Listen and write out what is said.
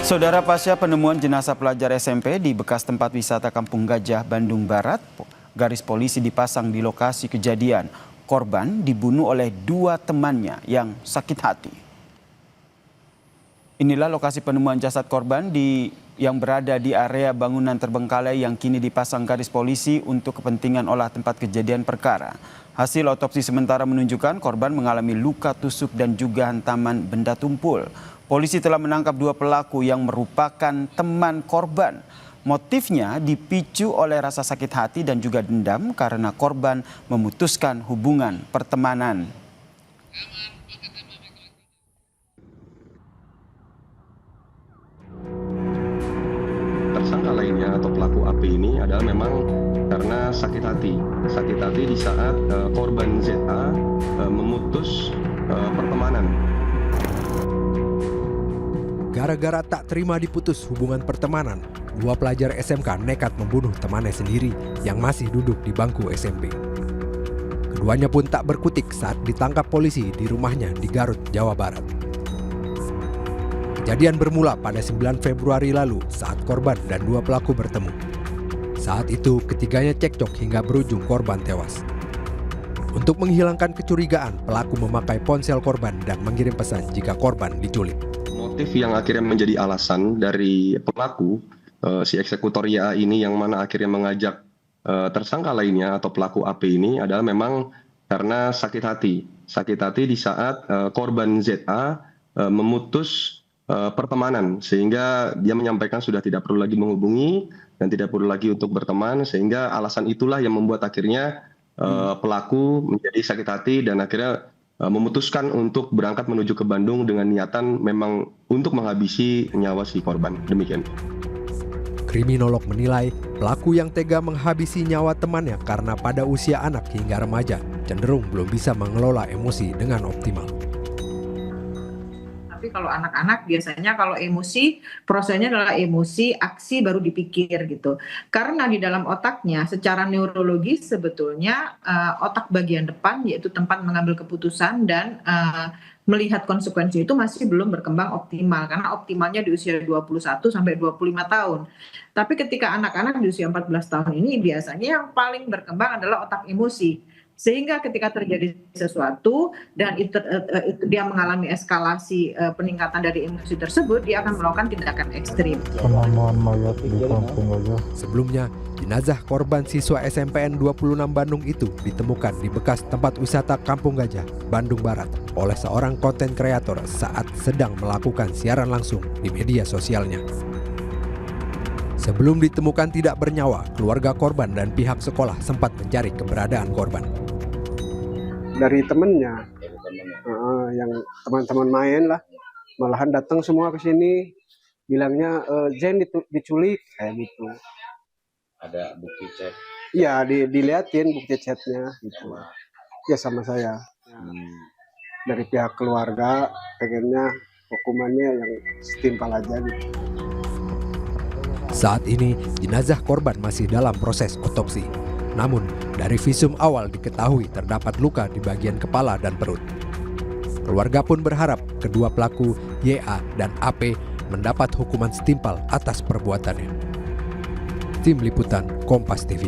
Saudara, pasca penemuan jenazah pelajar SMP di bekas tempat wisata Kampung Gajah, Bandung Barat, garis polisi dipasang di lokasi kejadian. Korban dibunuh oleh dua temannya yang sakit hati. Inilah lokasi penemuan jasad korban yang berada di area bangunan terbengkalai yang kini dipasang garis polisi untuk kepentingan olah tempat kejadian perkara. Hasil otopsi sementara menunjukkan korban mengalami luka tusuk dan juga hantaman benda tumpul. Polisi telah menangkap dua pelaku yang merupakan teman korban. Motifnya dipicu oleh rasa sakit hati dan juga dendam karena korban memutuskan hubungan pertemanan. Tersangka lainnya atau pelaku AP ini adalah memang karena sakit hati di saat korban ZA memutus pertemanan. Gara-gara tak terima diputus hubungan pertemanan, dua pelajar SMK nekat membunuh temannya sendiri yang masih duduk di bangku SMP. Keduanya pun tak berkutik saat ditangkap polisi di rumahnya di Garut, Jawa Barat. Kejadian bermula pada 9 Februari lalu saat korban dan dua pelaku bertemu. Saat itu ketiganya cekcok hingga berujung korban tewas. Untuk menghilangkan kecurigaan, pelaku memakai ponsel korban dan mengirim pesan jika korban diculik. Motif yang akhirnya menjadi alasan dari pelaku, si eksekutor YA ini yang mana akhirnya mengajak tersangka lainnya atau pelaku AP ini adalah memang karena sakit hati di saat korban ZA memutus pertemanan, sehingga dia menyampaikan sudah tidak perlu lagi menghubungi dan tidak perlu lagi untuk berteman, sehingga alasan itulah yang membuat akhirnya pelaku menjadi sakit hati dan akhirnya memutuskan untuk berangkat menuju ke Bandung dengan niatan memang untuk menghabisi nyawa si korban. Demikian. Kriminolog menilai pelaku yang tega menghabisi nyawa temannya karena pada usia anak hingga remaja cenderung belum bisa mengelola emosi dengan optimal. Tapi kalau anak-anak biasanya kalau emosi, prosesnya adalah emosi, aksi baru dipikir gitu. Karena di dalam otaknya secara neurologis sebetulnya otak bagian depan yaitu tempat mengambil keputusan dan melihat konsekuensi itu masih belum berkembang optimal. Karena optimalnya di usia 21 sampai 25 tahun. Tapi ketika anak-anak di usia 14 tahun ini biasanya yang paling berkembang adalah otak emosi. Sehingga ketika terjadi sesuatu dan itu dia mengalami eskalasi peningkatan dari emosi tersebut, dia akan melakukan tindakan ekstrim. Penemuan mayat di Kampung Gajah. Sebelumnya, jenazah korban siswa SMPN 26 Bandung itu ditemukan di bekas tempat wisata Kampung Gajah, Bandung Barat oleh seorang konten kreator saat sedang melakukan siaran langsung di media sosialnya. Sebelum ditemukan tidak bernyawa, keluarga korban dan pihak sekolah sempat mencari keberadaan korban. Dari temennya, yang teman-teman main lah, malahan datang semua ke sini, bilangnya Jen diculik kayak gitu. Ada bukti chat? Iya, diliatin bukti chatnya gitu. Ya sama saya. Dari pihak keluarga pengennya hukumannya yang setimpal aja gitu. Saat ini jenazah korban masih dalam proses otopsi. Namun dari visum awal diketahui terdapat luka di bagian kepala dan perut. Keluarga pun berharap kedua pelaku YA dan AP mendapat hukuman setimpal atas perbuatannya. Tim Liputan Kompas TV.